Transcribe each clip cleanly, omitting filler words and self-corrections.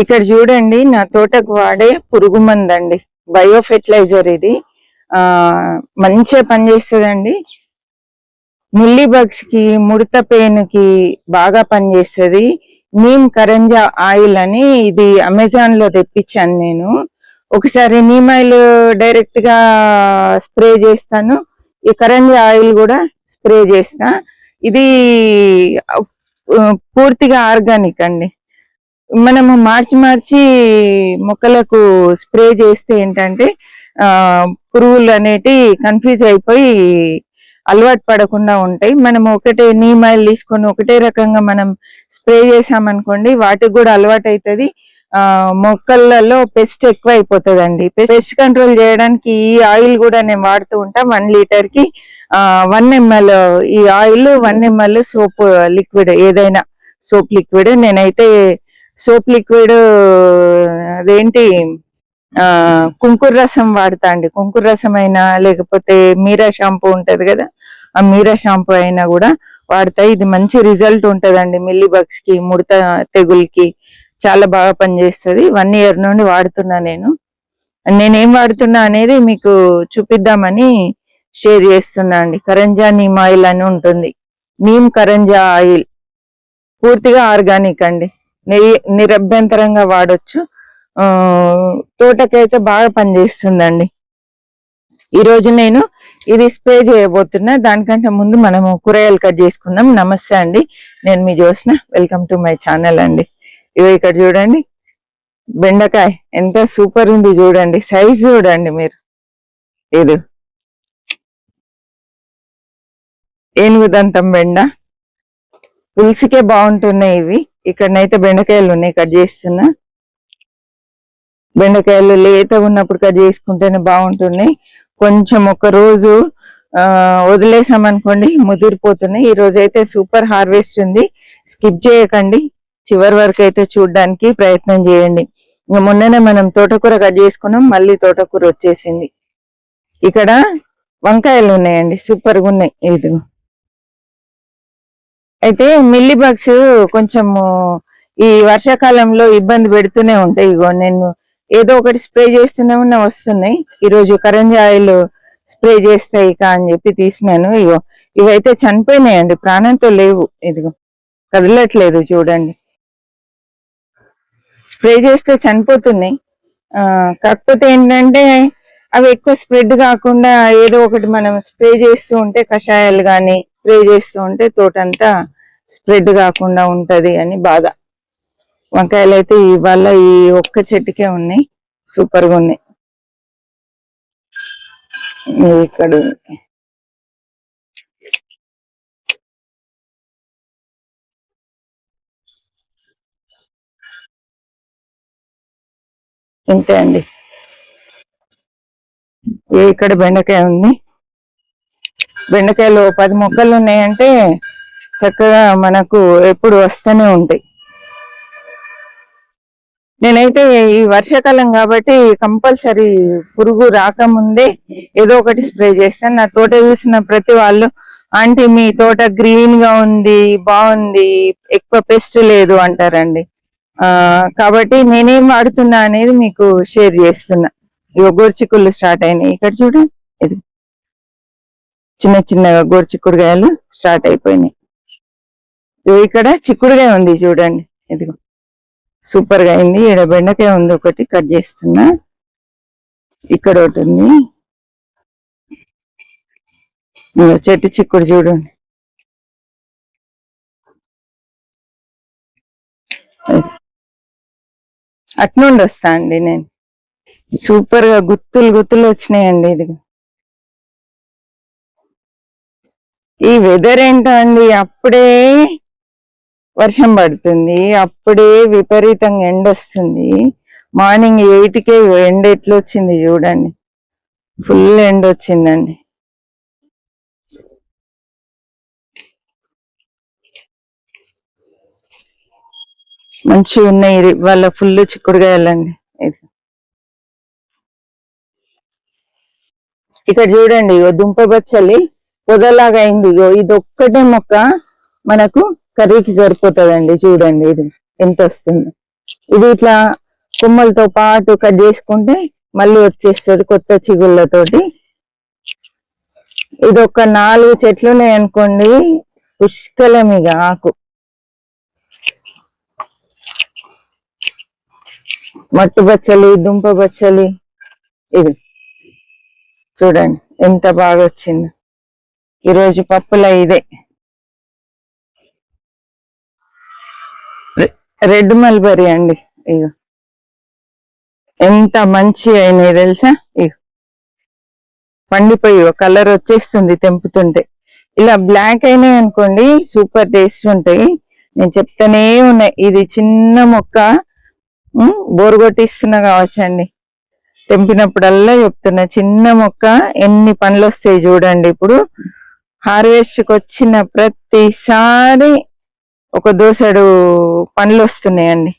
ఇక్కడ చూడండి, నా తోటకు వాడే పురుగు మందండి, బయో ఫెర్టిలైజర్ ఇది. మంచిగా పనిచేస్తుందండి. మిల్లీ బగ్స్ కి, ముడత పేనుకి బాగా పనిచేస్తుంది. నీమ్ కరంజా ఆయిల్ అని ఇది అమెజాన్ లో తెప్పించాను నేను. ఒకసారి నీమ్ ఆయిల్ డైరెక్ట్ గా స్ప్రే చేస్తాను, ఈ కరంజా ఆయిల్ కూడా స్ప్రే చేస్తా. ఇది పూర్తిగా ఆర్గానిక్ అండి. మనము మార్చి మార్చి మొక్కలకు స్ప్రే చేస్తే ఏంటంటే పురుగులు అనేటి కన్ఫ్యూజ్ అయిపోయి అలవాటు పడకుండా ఉంటాయి. మనం ఒకటే నీమ్ ఆయిల్ తీసుకొని ఒకటే రకంగా మనం స్ప్రే చేసామనుకోండి, వాటికి కూడా అలవాటు అవుతుంది. మొక్కలలో పెస్ట్ ఎక్కువ అయిపోతుందండి. పెస్ట్ కంట్రోల్ చేయడానికి ఈ ఆయిల్ కూడా నేను వాడుతూ ఉంటా. 1 లీటర్ కి 1 ml ఈ ఆయిల్, 1 ml సోప్ లిక్విడ్, ఏదైనా సోప్ లిక్విడ్. నేనైతే సోప్ లిక్విడ్ అదేంటి కుంకుర రసం వాడతా అండి. కుంకుర రసం అయినా, లేకపోతే మీరా షాంపూ ఉంటది కదా, ఆ మీరా షాంపూ అయినా కూడా వాడతా. ఇది మంచి రిజల్ట్ ఉంటదండి. మిల్లీ బగ్స్ కి, ముడత తెగులకి చాలా బాగా పనిచేస్తుంది. 1 year నుండి వాడుతున్నా నేను. నేనేం వాడుతున్నా అనేది మీకు చూపిద్దామని షేర్ చేస్తున్నా అండి. కరంజా నీమ్ ఆయిల్ అని ఉంటుంది. నీమ్ కరంజా ఆయిల్ పూర్తిగా ఆర్గానిక్ అండి, నిరభ్యంతరంగా వాడొచ్చు. తోటకైతే బాగా పనిచేస్తుందండి. ఈ రోజు నేను ఇది స్ప్రే చేయబోతున్నా. దానికంటే ముందు మనము కూరగాయలు కట్ చేసుకుందాం. నమస్తే అండి, నేను మీ Jyotsna. Welcome to my channel అండి. ఇవి ఇక్కడ చూడండి, బెండకాయ ఎంత సూపర్ ఉంది చూడండి, సైజ్ చూడండి మీరు. ఇది ఏనుగుదంతం బెండ, పులుసుకే బాగుంటున్నాయి ఇవి. ఇక్కడనైతే బెండకాయలు ఉన్నాయి, కట్ చేస్తున్నా. బెండకాయలు లేతగా ఉన్నప్పుడు కట్ చేసుకుంటేనే బాగుంటున్నాయి. కొంచెం ఒక రోజు వదిలేసామనుకోండి ముదిరిపోతున్నాయి. ఈ రోజు అయితే సూపర్ హార్వెస్ట్ ఉంది. స్కిప్ చేయకండి, చివరి వరకు అయితే చూడడానికి ప్రయత్నం చేయండి. ఇంకా మొన్ననే మనం తోటకూర కట్ చేసుకున్నాం, మళ్ళీ తోటకూర వచ్చేసింది. ఇక్కడ వంకాయలు ఉన్నాయండి, సూపర్గా ఉన్నాయి. ఇది అయితే మిల్లీ బగ్స్ కొంచెము ఈ వర్షాకాలంలో ఇబ్బంది పెడుతూనే ఉంటాయి. ఇగో నేను ఏదో ఒకటి స్ప్రే చేస్తూనే ఉన్నా, వస్తున్నాయి. ఈరోజు కరంజా ఆయిల్ స్ప్రే చేస్తాయి అని చెప్పి తీసినాను. ఇగో ఇవైతే చనిపోయినాయండి, ప్రాణంతో లేవు. ఇదిగో కదలట్లేదు చూడండి, స్ప్రే చేస్తే చనిపోతున్నాయి. కాకపోతే ఏంటంటే అవి ఎక్కువ స్ప్రెడ్ కాకుండా ఏదో ఒకటి మనం స్ప్రే చేస్తూ ఉంటే, కషాయాలు కానీ స్ప్రే చేస్తూ ఉంటే తోటంతా స్ప్రెడ్ కాకుండా ఉంటది అని బాధ. వంకాయలు అయితే ఇవాళ ఈ ఒక్క చెట్టుకే ఉన్నాయి, సూపర్గా ఉన్నాయి. ఇక్కడ ఇంతే అండి. ఇక్కడ బెండకాయ ఉంది. బెండకాయలు 10 మొక్కలు ఉన్నాయంటే చక్కగా మనకు ఎప్పుడు వస్తూనే ఉంటాయి. నేనైతే ఈ వర్షాకాలం కాబట్టి కంపల్సరీ పురుగు రాకముందే ఏదో ఒకటి స్ప్రే చేస్తాను. నా తోట చూసిన ప్రతి వాళ్ళు, ఆంటీ మీ తోట గ్రీన్ గా ఉంది, బాగుంది, ఎక్కువ పెస్ట్ లేదు అంటారండి. కాబట్టి నేనేం వాడుతున్నా అనేది మీకు షేర్ చేస్తున్నా. ఇవి గోర్చిక్కుళ్ళు స్టార్ట్ అయినాయి. ఇక్కడ చూడండి, ఇది చిన్న చిన్నగా గోర్చిక్కుడుగాయలు స్టార్ట్ అయిపోయినాయి. ఇక్కడ చిక్కుడుగాయ ఉంది చూడండి, ఇదిగో సూపర్ గా అయింది. ఇక్కడ బెండకాయ ఉంది, ఒకటి కట్ చేస్తున్నా. ఇక్కడ ఒకటి ఉంది, చెట్టు చిక్కుడు చూడండి. అట్నుండి వస్తా అండి నేను. సూపర్ గా గుత్తులు గుత్తులు వచ్చినాయండి. ఇది ఈ వెదర్ ఏంటో అండి, అప్పుడే వర్షం పడుతుంది, అప్పుడే విపరీతంగా ఎండ వస్తుంది. మార్నింగ్ 8కే ఎండ ఎట్లా వచ్చింది చూడండి, ఫుల్ ఎండ వచ్చిందండి. మంచిగా ఉన్నాయి వాళ్ళ ఫుల్ చిక్కుడుగాయలండి. ఇక్కడ చూడండి, ఇగో దుంప బచ్చలి పొదలాగా అయింది. ఇగో ఇది ఒక్కటే మొక్క మనకు కర్రీకి సరిపోతుందండి. చూడండి ఇది ఎంత వస్తుంది. ఇది ఇట్లా కొమ్మలతో పాటు కట్ చేసుకుంటే మళ్ళీ వచ్చేస్తుంది కొత్త చిగుళ్ళతోటి. ఇది ఒక 4 చెట్లు అనుకోండి, పుష్కలం ఇక ఆకు. మట్టు బచ్చలి, దుంప బచ్చలి, ఇది చూడండి ఎంత బాగా వచ్చింది. ఈరోజు పప్పుల ఇదే రెడ్ మల్బరీ అండి. ఇక ఎంత మంచి అయినాయి తెలుసా, ఇక పండిపోయి కలర్ వచ్చేస్తుంది తెంపుతుంటే. ఇలా బ్లాక్ అయినాయి అనుకోండి సూపర్ టేస్ట్ ఉంటాయి. నేను చెప్తానే ఉన్నాయి. ఇది చిన్న మొక్క, బోరు కొట్టిస్తున్నా కావచ్చండి, తెంపినప్పుడల్లా చెప్తున్నా. చిన్న మొక్క ఎన్ని పండ్లు వస్తాయి చూడండి. ఇప్పుడు హార్వెస్ట్కి వచ్చిన ప్రతిసారి ఒక దోసెడు పండ్లు వస్తున్నాయండి.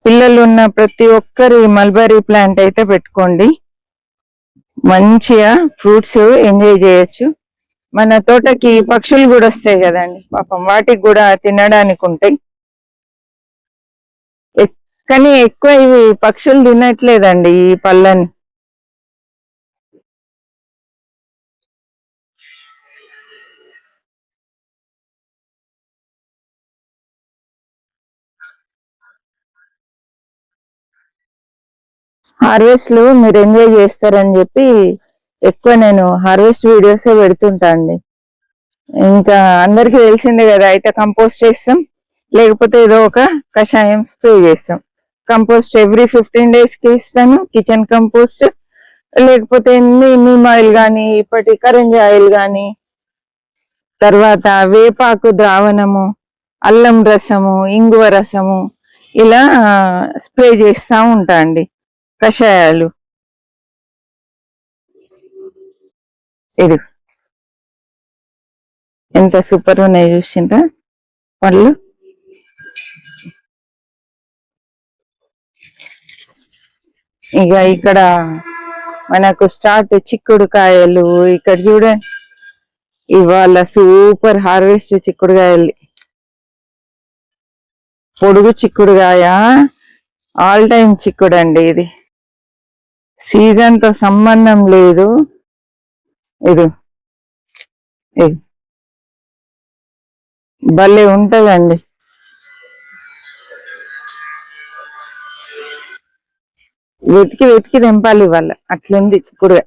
పిల్లలు ఉన్న ప్రతి ఒక్కరు మల్బరీ ప్లాంట్ అయితే పెట్టుకోండి, మంచిగా ఫ్రూట్స్ ఎంజాయ్ చేయొచ్చు. మన తోటకి పక్షులు కూడా వస్తాయి కదండి, పాపం వాటికి కూడా తినడానికి ఉంటాయి. కానీ ఎక్కువ ఇవి పక్షులు తినట్లేదండి ఈ పళ్ళని. హార్వెస్ట్ లు మీరు ఎంజాయ్ చేస్తారని చెప్పి ఎక్కువ నేను హార్వెస్ట్ వీడియోసే పెడుతుంటా అండి. ఇంకా అందరికి తెలిసిందే కదా, అయితే కంపోస్ట్ చేస్తాం, లేకపోతే ఏదో ఒక కషాయం స్ప్రే చేస్తాం. కంపోస్ట్ ఎవ్రీ 15 days కి ఇస్తాను, కిచెన్ కంపోస్ట్, లేకపోతే నీమ్ ఆయిల్ కానీ, ఇప్పటి కరెంజీ ఆయిల్ కానీ, తర్వాత వేపాకు ద్రావణము, అల్లం రసము, ఇంగువ రసము, ఇలా స్ప్రే చేస్తూ ఉంటా అండి కషాయాలు. ఇది ఎంత సూపర్ ఉన్నాయి చూసిండ్రా పళ్ళు. ఇక ఇక్కడ మనకు స్టార్ట్ చిక్కుడుకాయలు. ఇక్కడ చూడండి, ఇవాళ సూపర్ హార్వెస్ట్ చిక్కుడుకాయలు. పొడుగు చిక్కుడుకాయ, ఆల్ టైమ్ చిక్కుడు అండి. ఇది సీజన్ తో సంబంధం లేదు. ఇది భలే ఉంటదండి. వెతికి వెతికి తెంపాలి ఇవాళ, అట్లుంది చిక్కుడుగా.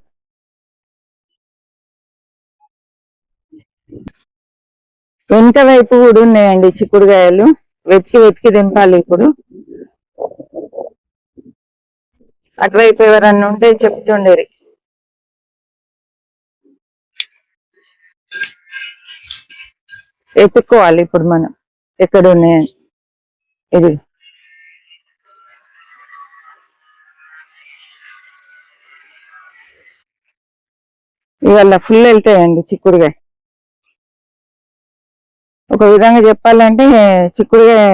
వెనక వైపు కూడా ఉన్నాయండి చిక్కుడుకాయలు, వెతికి వెతికి తెంపాలి ఇప్పుడు. అటువైపు ఎవరన్నా ఉంటే చెప్తుండేరి. ఎత్తుక్కోవాలి ఇప్పుడు మనం ఎక్కడ ఉన్నాయని. ఇది ఇవాళ ఫుల్ వెళ్తాయండి చిక్కుడుకాయ. ఒక విధంగా చెప్పాలంటే చిక్కుడుకాయ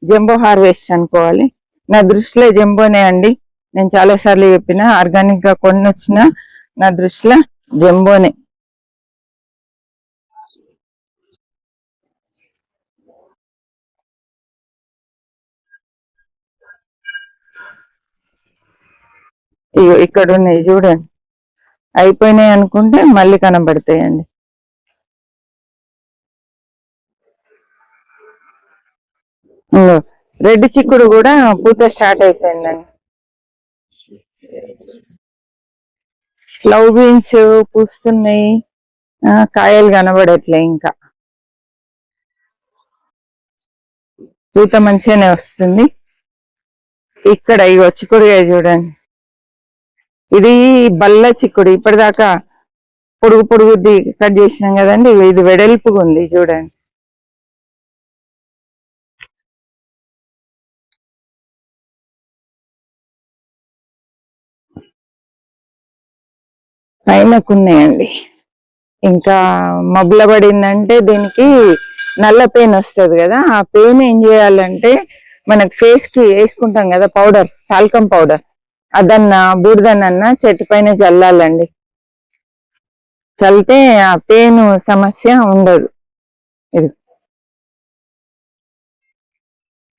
జంబో హార్వెస్ట్ అనుకోవాలి. నా దృష్టిలో జంబోనే అండి. నేను చాలా సార్లు చెప్పిన, ఆర్గానిక్ గా కొన్ని వచ్చిన నా దృష్టిలో జంబోనే. ఇగో ఇక్కడ ఉన్నాయి చూడండి, అయిపోయినాయి అనుకుంటే మళ్ళీ కనబడతాయండి. రెడ్ చిక్కుడు కూడా పూత స్టార్ట్ అయిపోయిందండి. లవ్ బీన్స్ పూస్తున్నాయి, కాయలు కనబడట్లే ఇంకా. పూత మంచిగానే వస్తుంది. ఇక్కడ ఇగో చిక్కుడుగా చూడండి, ఇది బల్ల చిక్కుడు. ఇప్పటిదాకా పొడుగు పొడుగుద్ది కట్ చేసినాం కదండి, ఇది వెడల్పుగా ఉంది చూడండి. పైనకున్నాయండి. ఇంకా మబ్బుల పడిందంటే దీనికి నల్ల పెయిన్ వస్తుంది కదా, ఆ పెయిన్ ఏం చేయాలంటే మనకి ఫేస్ కి వేసుకుంటాం కదా పౌడర్, టాల్కమ్ పౌడర్, అదన్నా బూడిదనన్నా చెట్టు పైన చల్లాలండి. చల్లితే ఆ పెయిన్ సమస్య ఉండదు. ఇది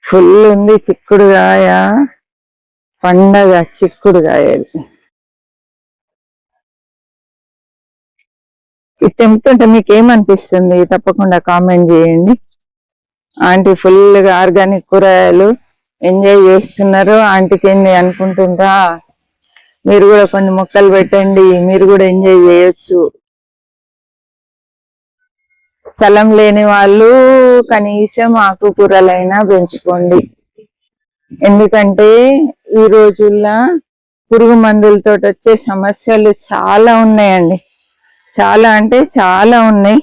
ఫుల్ ఉంది చిక్కుడుగాయ పండగ. చిక్కుడుగాయ ఇది తెంపుతుంటే మీకు ఏమనిపిస్తుంది తప్పకుండా కామెంట్ చేయండి. ఆంటీ ఫుల్గా ఆర్గానిక్ కూరగాయలు ఎంజాయ్ చేస్తున్నారు. ఆంటీకి ఏంది అనుకుంటుండ్రా? మీరు కూడా కొన్ని మొక్కలు పెట్టండి, మీరు కూడా ఎంజాయ్ చేయొచ్చు. స్థలం లేని వాళ్ళు కనీసం ఆకుకూరలైనా పెంచుకోండి. ఎందుకంటే ఈ రోజుల్లో పురుగు మందులతో వచ్చే సమస్యలు చాలా ఉన్నాయండి. చాలా అంటే చాలా ఉన్నాయి.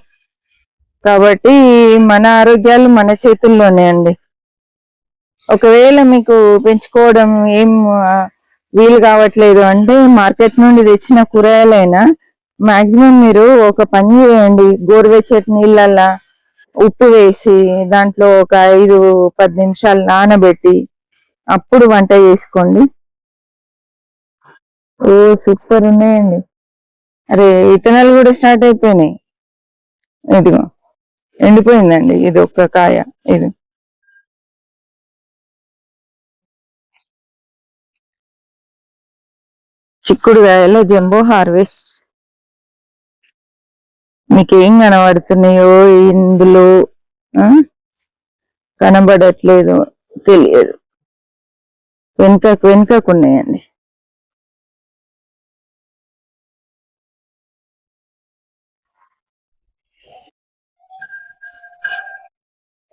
కాబట్టి మన ఆరోగ్యాలు మన చేతుల్లోనే అండి. ఒకవేళ మీకు పెంచుకోవడం ఏం వీలు కావట్లేదు అంటే మార్కెట్ నుండి తెచ్చిన కూరగాయలైనా మాక్సిమం మీరు ఒక పని చేయండి. గోరువెచ్చటి నీళ్ళల్లో ఉప్పు వేసి దాంట్లో ఒక 5-10 నిమిషాలు నానబెట్టి అప్పుడు వంట చేసుకోండి. ఓ సూపర్ ఉన్నాయండి. అరే విత్తనాలు కూడా స్టార్ట్ అయిపోయినాయి. ఇదిగో ఎండిపోయిందండి ఇది ఒక్క కాయ. ఇది చిక్కుడుగాయలో జంబో హార్వెస్ట్. మీకేం కనబడుతున్నాయో ఇందులో కనబడట్లేదు తెలియదు. వెనుకకు ఉన్నాయండి.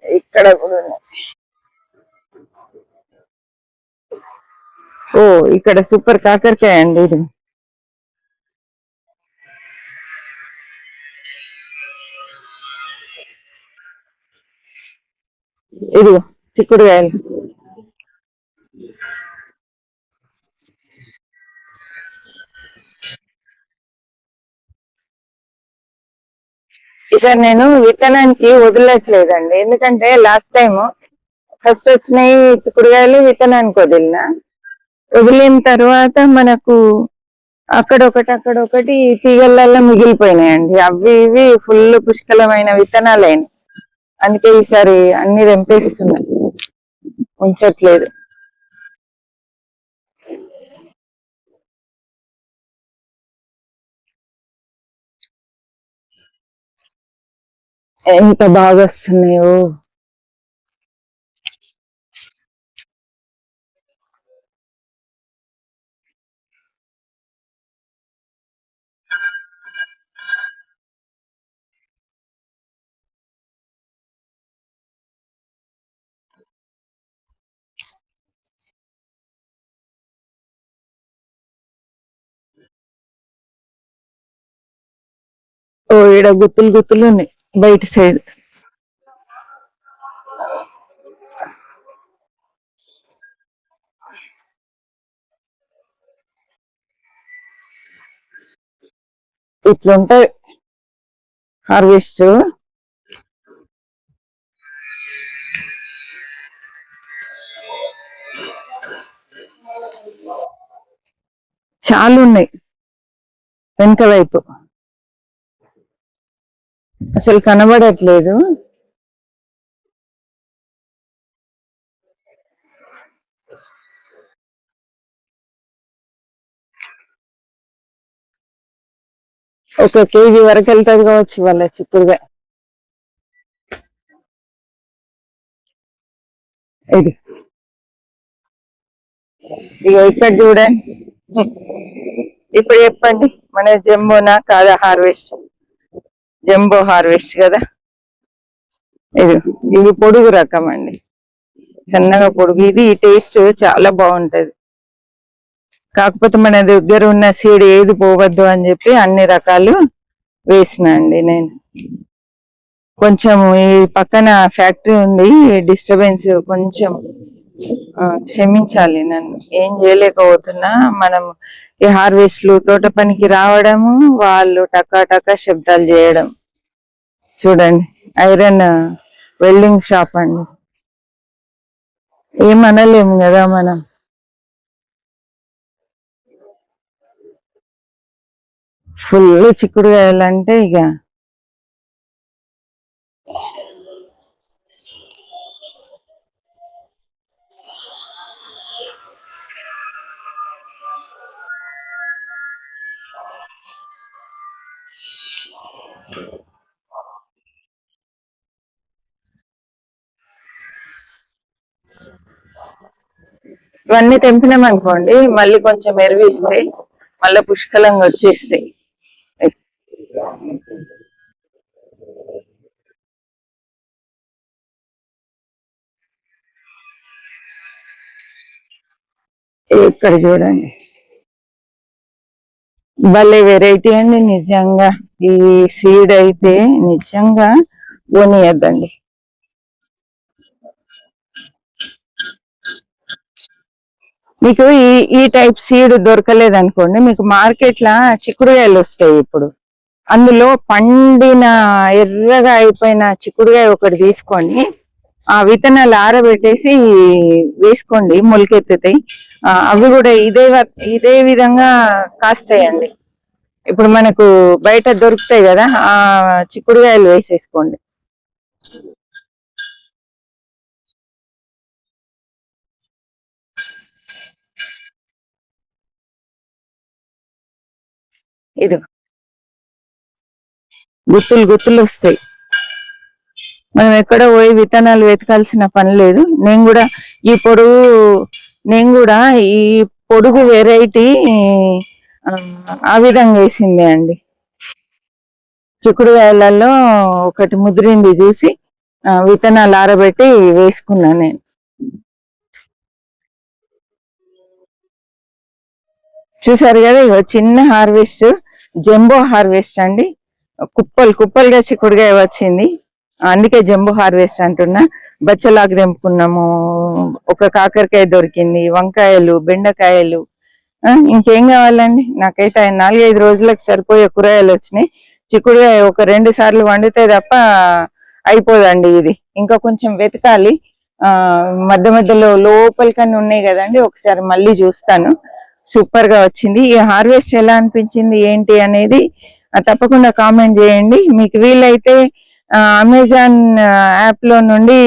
ఇక్కడ కూడా ఉన్నాయి. ఓ ఇక్కడ సూపర్ కాకరకాయ అండి. ఇది ఇదిగో చిక్కుడుకాయలు. ఈసారి నేను విత్తనానికి వదలట్లేదండి. ఎందుకంటే లాస్ట్ టైం ఫస్ట్ వచ్చినాయి చిక్కుడుకాయలు విత్తనానికి వదిలిన తర్వాత మనకు అక్కడొకటి తీగలల్లో మిగిలిపోయినాయండి. అవి ఇవి ఫుల్ పుష్కలమైన విత్తనాలైన. అందుకే ఈసారి అన్ని తెంపేస్తున్నాయి, ఉంచట్లేదు. ఎంత బాగా వస్తున్నాయో. ఓ ఈడ గుత్తులు ఉన్నాయి బయట సైడ్. ఇట్లుంటాయి హార్వెస్ట్. చాలా ఉన్నాయి వెనక వైపు, అసలు కనబడట్లేదు. ఒక కేజీ వరకు వెళ్తుంది కావచ్చు వాళ్ళ చిక్కుడుగా. ఇది ఇక ఇక్కడ చూడండి. ఇప్పుడు చెప్పండి, మన జంబోనా కాదా హార్వెస్ట్? జంబో హార్వెస్ట్ కదా ఇది. ఇది పొడుగు రకం అండి, సన్నగా పొడుగు. ఇది టేస్ట్ చాలా బాగుంటది. కాకపోతే మన దగ్గర ఉన్న సీడ్ ఏది పోవద్దు అని చెప్పి అన్ని రకాలు వేసిన అండి నేను. కొంచెం ఈ పక్కన ఫ్యాక్టరీ ఉంది, డిస్టర్బెన్స్ కొంచెం క్షమించాలి. నన్ను ఏం చేయలేకపోతున్నా. మనం ఈ హార్వెస్ట్లు తోట పనికి రావడము, వాళ్ళు టకా టకా శబ్దాలు చేయడం. చూడండి ఐరన్ వెల్డింగ్ షాప్ అండి, ఏమనలేము కదా మనం. ఫుల్ చిక్కుడుకాయలంటే ఇక ఇవన్నీ తెంపినాం అనుకోండి, మళ్ళీ కొంచెం ఎరువు ఇస్తే మళ్ళీ పుష్కలంగా వచ్చేస్తాయి. ఇక్కడ చూడండి, భలే వెరైటీ అండి నిజంగా. ఈ సీడ్ అయితే నిజంగా పోనీయద్దండి. మీకు ఈ టైప్ సీడ్ దొరకలేదు అనుకోండి, మీకు మార్కెట్ లా చిక్కుడుకాయలు వస్తాయి ఇప్పుడు. అందులో పండిన ఎర్రగా అయిపోయిన చిక్కుడుకాయ ఒకటి తీసుకొని ఆ విత్తనాలు ఆరబెట్టేసి వేసుకోండి, మొలకెత్తుతాయి. అవి కూడా ఇదే విధంగా కాస్తాయండి. ఇప్పుడు మనకు బయట దొరుకుతాయి కదా, ఆ చిక్కుడుకాయలు వేసేసుకోండి. ఇది గుత్తులు గుత్తులు వస్తాయి. మనం ఎక్కడ పోయి విత్తనాలు వెతకాల్సిన పని లేదు. నేను కూడా ఈ పొడుగు వెరైటీ ఆ విధంగా వేసింది అండి. చిక్కుడుకాయలలో ఒకటి ముదిరింది చూసి విత్తనాలు ఆరబెట్టి వేసుకున్నా నేను. చూసారు కదా, ఇగో చిన్న హార్వెస్ట్, జంబో హార్వెస్ట్ అండి. కుప్పలు కుప్పలుగా చిక్కుడుకాయ వచ్చింది, అందుకే జంబో హార్వెస్ట్ అంటున్నా. బచ్చలాకు తెంపుకున్నాము, ఒక కాకరకాయ దొరికింది, వంకాయలు, బెండకాయలు. ఇంకేం కావాలండి, నాకైతే 4-5 రోజులకు సరిపోయే కూరగాయలు వచ్చినాయి. చిక్కుడుకాయ ఒక 2 సార్లు వండితే తప్ప అయిపోదండి ఇది. ఇంకా కొంచెం వెతకాలి. మధ్య మధ్యలో లోపలికన్నా ఉన్నాయి కదండి, ఒకసారి మళ్ళీ చూస్తాను. సూపర్ గా వచ్చింది. ఈ హార్వెస్ట్ ఎలా అనిపించింది ఏంటి అనేది తప్పకుండా కామెంట్ చేయండి. మీకు వీలైతే అమెజాన్ యాప్ లో నుండి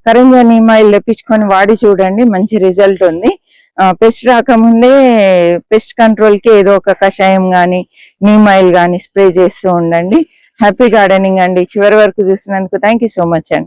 కరంజా నీమ్ ఆయిల్ తెప్పించుకొని వాడి చూడండి, మంచి రిజల్ట్ ఉంది. పెస్ట్ రాకముందే పెస్ట్ కంట్రోల్ కి ఏదో ఒక కషాయం గాని నీమ్ ఆయిల్ గాని స్ప్రే చేస్తూ ఉండండి. హ్యాపీ గార్డెనింగ్ అండి. చివరి వరకు చూసినందుకు థ్యాంక్ యూ సో మచ్ అండి.